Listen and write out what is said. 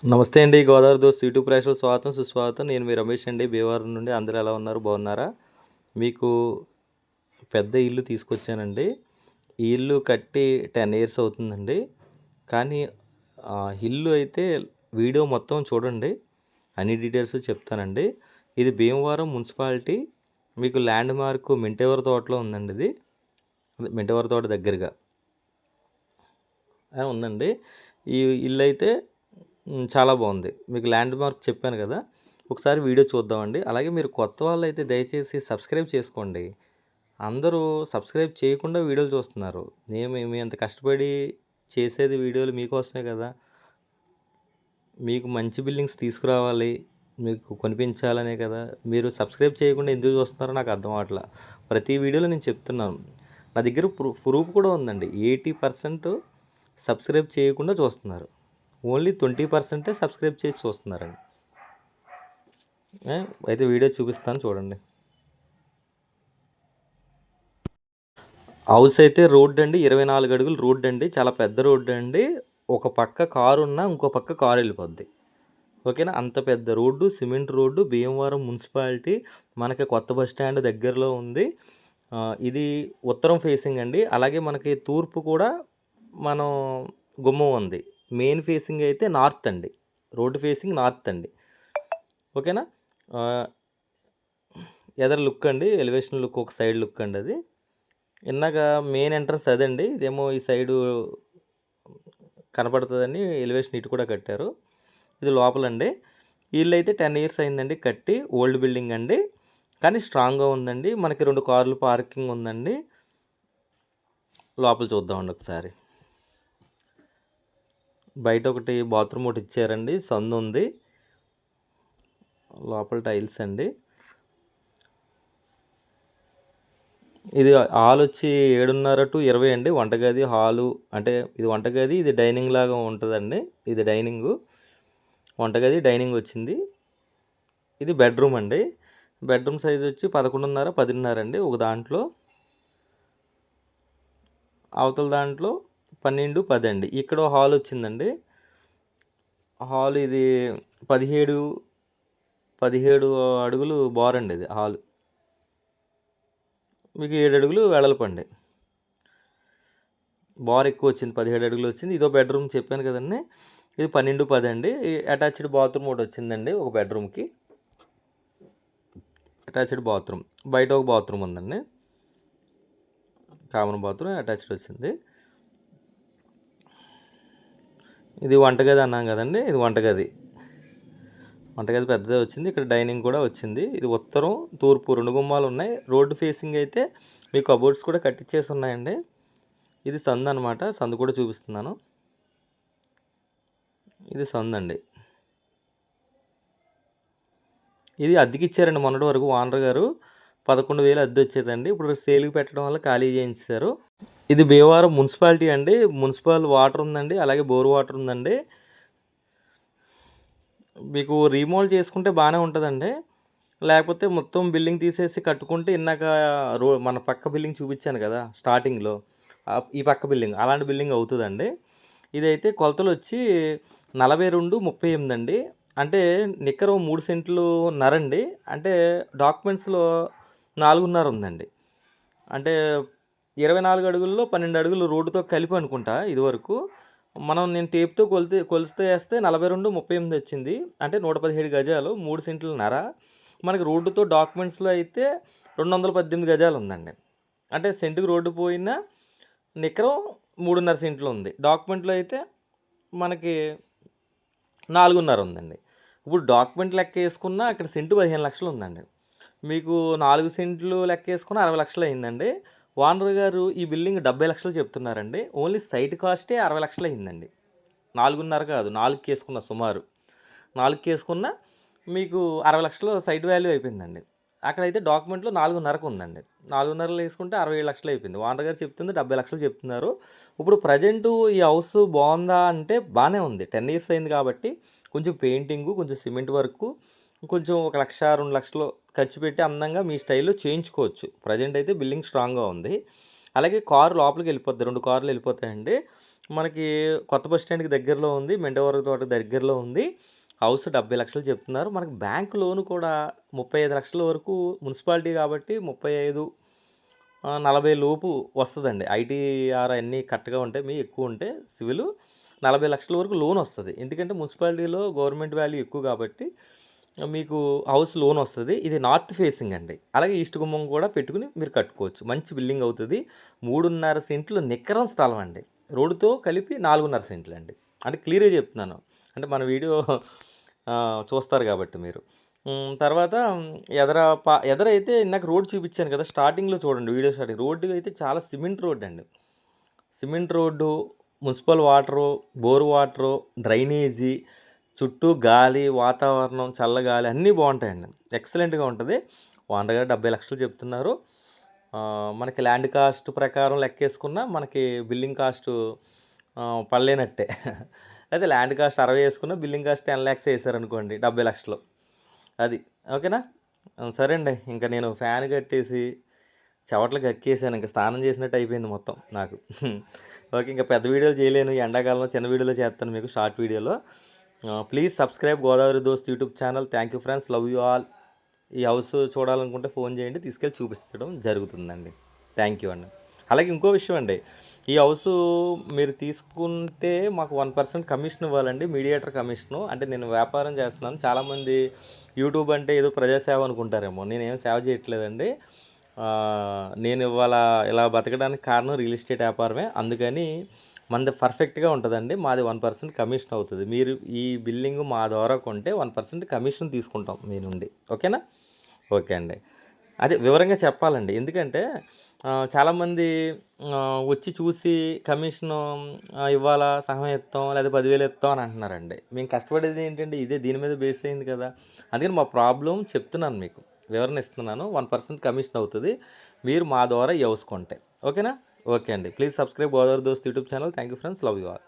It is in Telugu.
నమస్తే అండి. గోదావరి దోస్త్ యూట్యూబ్ ప్రేక్షకులకు స్వాగతం, సుస్వాగతం. నేను మీ రమేష్ అండి, భీమవరం నుండి. అందరూ ఎలా ఉన్నారు? బాగున్నారా? మీకు పెద్ద ఇల్లు తీసుకొచ్చానండి. ఈ ఇల్లు కట్టి 10 ఇయర్స్ అవుతుందండి. కానీ ఇల్లు అయితే వీడియో మొత్తం చూడండి. అన్ని డీటెయిల్స్ చెప్తానండి. ఇది భీమవరం మున్సిపాలిటీ. మీకు ల్యాండ్ మార్క్ మింటేవర తోటలో ఉందండి ఇది. మింటేవర తోట దగ్గరగా ఉందండి. ఈ ఇల్లు అయితే చాలా బాగుంది. మీకు ల్యాండ్ మార్క్ చెప్పాను కదా! ఒకసారి వీడియో చూద్దామండి. అలాగే మీరు కొత్త వాళ్ళైతే దయచేసి సబ్స్క్రైబ్ చేసుకోండి. అందరూ సబ్స్క్రైబ్ చేయకుండా వీడియోలు చూస్తున్నారు. మేము ఇంత కష్టపడి చేసేది వీడియోలు మీకోసమే కదా! మీకు మంచి బిల్డింగ్స్ తీసుకురావాలి, మీకు కొనిపించాలనే కదా! మీరు సబ్స్క్రైబ్ చేయకుండా ఎందుకు చూస్తున్నారో నాకు అర్థం అవ్వట్ల. ప్రతి వీడియోలో నేను చెప్తున్నాను. నా దగ్గర ప్రూఫ్ కూడా ఉందండి. 80% సబ్స్క్రైబ్ చేయకుండా చూస్తున్నారు. ఓన్లీ 20% సబ్స్క్రైబ్ చేసి చూస్తున్నారండి. అయితే వీడియో చూపిస్తాను చూడండి. హౌస్ అయితే రోడ్ అండి, 24 అడుగులు రోడ్ అండి. చాలా పెద్ద రోడ్ అండి. ఒక పక్క కారు ఉన్నా ఇంకో పక్క కారు వెళ్ళిపోద్ది. ఓకేనా? అంత పెద్ద road, cement road, Bhimavaram municipality. మనకి కొత్త బస్ స్టాండ్ దగ్గరలో ఉంది. ఇది ఉత్తరం ఫేసింగ్ అండి. అలాగే మనకి తూర్పు కూడా మనం గుమ్మం ఉంది. మెయిన్ ఫేసింగ్ అయితే నార్త్ అండి. రోడ్డు ఫేసింగ్ నార్త్ అండి. ఓకేనా? ఎదర్ లుక్ అండి, ఎలివేషన్ లుక్, ఒక సైడ్ లుక్ అండి అది. ఇందాక మెయిన్ ఎంట్రన్స్ అదండి. ఇదేమో ఈ సైడు కనపడుతుందని ఎలివేషన్ ఇటు కూడా కట్టారు. ఇది లోపలండి. ఇల్లు అయితే 10 ఇయర్స్ అయిందండి కట్టి. ఓల్డ్ బిల్డింగ్ అండి, కానీ స్ట్రాంగ్గా ఉందండి. మనకి 2 కార్లు పార్కింగ్ ఉందండి. లోపల చూద్దామండి ఒకసారి. బయట ఒకటి బాత్రూమ్ ఒకటి ఇచ్చారండి, సందు ఉంది. లోపల టైల్స్ అండి. ఇది హాల్ వచ్చి 7:30 to 20 అండి. వంటగది, హాలు అంటే ఇది వంటగది, ఇది డైనింగ్ లాగా ఉంటుందండి. ఇది డైనింగు, వంటగది, డైనింగ్ వచ్చింది. ఇది బెడ్రూమ్ అండి. బెడ్రూమ్ సైజ్ వచ్చి 11:30, 10:30 అండి. ఒక దాంట్లో, అవతల దాంట్లో 12, 10 అండి. ఇక్కడ హాల్ వచ్చిందండి. హాల్ ఇది 17 అడుగులు బార్ అండి. ఇది హాల్ మీకు 7 అడుగులు వెడల్పండి. బార్ ఎక్కువ వచ్చింది, 17 అడుగులు వచ్చింది. ఇదో బెడ్రూమ్ చెప్పాను కదండి. ఇది 12, 10 అండి. అటాచ్డ్ బాత్రూమ్ ఒకటి వచ్చిందండి ఒక బెడ్రూమ్కి. అటాచ్డ్ బాత్రూమ్, బయట ఒక బాత్రూమ్ ఉందండి, కామన్ బాత్రూమ్ అటాచ్డ్ వచ్చింది. ఇది వంటగది అన్నాం కదండి. ఇది వంటగది పెద్దదే వచ్చింది. ఇక్కడ డైనింగ్ కూడా వచ్చింది. ఇది ఉత్తరం, తూర్పు 2 గుమ్మాలు ఉన్నాయి. రోడ్డు ఫేసింగ్ అయితే మీకు కబోర్డ్స్ కూడా కట్టించేసి ఉన్నాయండి. ఇది సందు అనమాట. సందు కూడా చూపిస్తున్నాను. ఇది సందు అండి. ఇది అద్దెకి ఇచ్చారండి మొన్నటి వరకు ఓనర్ గారు. 11,000 అద్దె వచ్చేదండి. ఇప్పుడు సేల్కి పెట్టడం వల్ల ఖాళీ చేయించారు. ఇది భీమవరం మున్సిపాలిటీ అండి. మున్సిపల్ వాటర్ ఉందండి, అలాగే బోర్ వాటర్ ఉందండి. మీకు రీమోల్డ్ చేసుకుంటే బాగానే ఉంటుందండి. లేకపోతే మొత్తం బిల్డింగ్ తీసేసి కట్టుకుంటే, ఇందాక మన పక్క బిల్డింగ్ చూపించాను కదా స్టార్టింగ్లో, ఈ పక్క బిల్డింగ్ అలాంటి బిల్డింగ్ అవుతుందండి. ఇదైతే కొలతలు వచ్చి 42, 38 అండి. అంటే నిక్కరు 3 సెంట్లు నరండి. అంటే డాక్యుమెంట్స్లో 4.5 ఉందండి. అంటే 24 అడుగుల్లో 12 అడుగులు రోడ్డుతో కలిపి అనుకుంటా ఇదివరకు. నేను టేప్తో కొలిస్తే వేస్తే 42, 38 వచ్చింది. అంటే 117 గజాలు, 3 సెంట్లు నర. మనకి రోడ్డుతో డాక్యుమెంట్స్లో అయితే 218 గజాలు ఉందండి. అంటే సెంటుకు రోడ్డు పోయిన నికరం 3.5 సెంట్లు ఉంది. డాక్యుమెంట్లో అయితే మనకి 4.5 ఉందండి. ఇప్పుడు డాక్యుమెంట్ లెక్క వేసుకున్న అక్కడ సెంటు 15 లక్షలు ఉందండి. మీకు 4 సెంట్లు లెక్క వేసుకున్న 60 లక్షలు అయిందండి. ఓనర్ గారు ఈ బిల్డింగ్ 70 లక్షలు చెప్తున్నారండి. ఓన్లీ సైట్ కాస్టే 60 లక్షలు అయిందండి. 4.5 కాదు, 4 వేసుకున్న, సుమారు 4 వేసుకున్న మీకు 60 లక్షలు సైట్ వాల్యూ అయిపోయిందండి. అక్కడైతే డాక్యుమెంట్లో 4.5కు ఉందండి. 4.5 వేసుకుంటే 67 లక్షలు అయిపోయింది. ఓనర్ గారు చెప్తుంది 70 లక్షలు చెప్తున్నారు. ఇప్పుడు ప్రజెంటు ఈ హౌస్ బాగుందా అంటే బాగానే ఉంది. 10 ఇయర్స్ అయింది కాబట్టి కొంచెం పెయింటింగు, కొంచెం సిమెంట్ వర్కు, కొంచెం 1 లక్ష, 2 లక్షలు ఖర్చు పెట్టి అందంగా మీ స్టైల్లో చేయించుకోవచ్చు. ప్రజెంట్ అయితే బిల్డింగ్ స్ట్రాంగ్గా ఉంది. అలాగే కారు లోపలికి వెళ్ళిపోద్ది, 2 కార్లు వెళ్ళిపోతాయండి. మనకి కొత్త బస్ స్టాండ్‌కి దగ్గరలో ఉంది. మెండవరం తోట దగ్గరలో ఉంది. హౌస్ 70 లక్షలు చెప్తున్నారు. మనకు బ్యాంక్ లోన్ కూడా 35 లక్షల వరకు మున్సిపాలిటీ కాబట్టి 35 40 లోపు వస్తదండి. ఐటీఆర్ అన్నీ కరెక్ట్‌గా ఉంటే ఎక్కువ ఉంటే సివిలు 40 లక్షల వరకు లోన్ వస్తది. ఎందుకంటే మున్సిపాలిటీలో గవర్నమెంట్ వాల్యూ ఎక్కువ కాబట్టి మీకు హౌస్ లోన్ వస్తది. ఇది నార్త్ ఫేసింగ్ అండి. అలాగే ఈస్ట్ గుమ్మం కూడా పెట్టుకొని మీరు కట్టుకోవచ్చు. మంచి బిల్డింగ్ అవుతది. 3.5 సెంట్లు నికరం స్థలం అండి. రోడ్డుతో కలిపి 4.5 సెంట్లండి. అంటే క్లియర్‌గా చెప్తున్నాను. అంటే మన వీడియో చూస్తారు కాబట్టి మీరు. తర్వాత ఎదరైతే ఇందాక రోడ్ చూపించాను కదా! స్టార్టింగ్‌లో చూడండి వీడియో స్టార్టింగ్. రోడ్డు అయితే చాలా సిమెంట్ రోడ్డండి. Cement road, municipal water, bore water, drainage, చుట్టూ గాలి, వాతావరణం, చల్లగాలి అన్నీ బావుంటాయండి. ఎక్సలెంట్‌గా ఉంటది. ఓనర్ గారు 70 లక్షలు చెప్తున్నారు. మనకి ల్యాండ్ కాస్ట్ ప్రకారం లెక్కేసుకున్న మనకి బిల్డింగ్ కాస్టు పడలేనట్టే. అయితే ల్యాండ్ కాస్ట్ 60 యేసుకున్న బిల్డింగ్ కాస్ట్ 10 లాక్స్ యేసారనుకోండి 70 లక్షలు. అది. ఓకేనా? సరే అండి. ఇంక నేను ఫ్యాన్ కట్టేసి చెమటలు కక్కేసాను. ఇంక స్నానం చేసినట్టు అయిపోయింది మొత్తం నాకు. ఓకే. ఇంక పెద్ద వీడియోలు చేయలేను. ఈ ఎండాకాలంలో చిన్న వీడియోలో చేస్తాను మీకు షార్ట్ వీడియోలో. ప్లీజ్ సబ్స్క్రైబ్ గోదావరి దోస్త్ YouTube channel. Thank you friends. Love you all. ఈ హౌస్ చూడాలనుకుంటే ఫోన్ చేయండి. తీసుకెళ్ళి చూపించడం జరుగుతుందండి. థ్యాంక్ యూ అండి. అలాగే ఇంకో విషయం అండి. ఈ హౌసు మీరు తీసుకుంటే మాకు 1% కమిషన్ ఇవ్వాలండి. Mediator commission. అంటే నేను వ్యాపారం చేస్తున్నాను. చాలామంది యూట్యూబ్ అంటే ఏదో ప్రజాసేవ అనుకుంటారేమో. నేనేం సేవ చేయట్లేదండి. నేను ఇవాళ ఇలా బతకడానికి కారణం రియల్ ఎస్టేట్ వ్యాపారమే. అందుకని మనది పర్ఫెక్ట్‌గా ఉంటదండి. మాది 1% కమిషన్ అవుతది. మీరు ఈ బిల్డింగ్ మా ద్వారా కొంటే 1% కమిషన్ తీసుకుంటాం మీ నుండి. ఓకేనా? ఓకే అండి. అదే వివరంగా చెప్పాలండి. ఎందుకంటే చాలామంది వచ్చి చూసి కమిషను ఇవ్వాలా, సహాయం ఇత్తాం, లేదా 10,000 ఇత్తాం అని అంటున్నారండి. మేము కష్టపడేది ఏంటంటే ఇదే దీని మీద బేస్ అయింది కదా! అందుకని మా ప్రాబ్లమ్ చెప్తున్నాను మీకు. వివరణ ఇస్తున్నాను. 1% కమిషన్ అవుతది. మీరు మా ద్వారా ఈ హౌస్ కొంటే. ఓకేనా? ఓకే అండి. ప్లీజ్ సబ్స్క్రైబ్ గోదావరి దోస్త్ YouTube channel. Thank you friends. Love you all.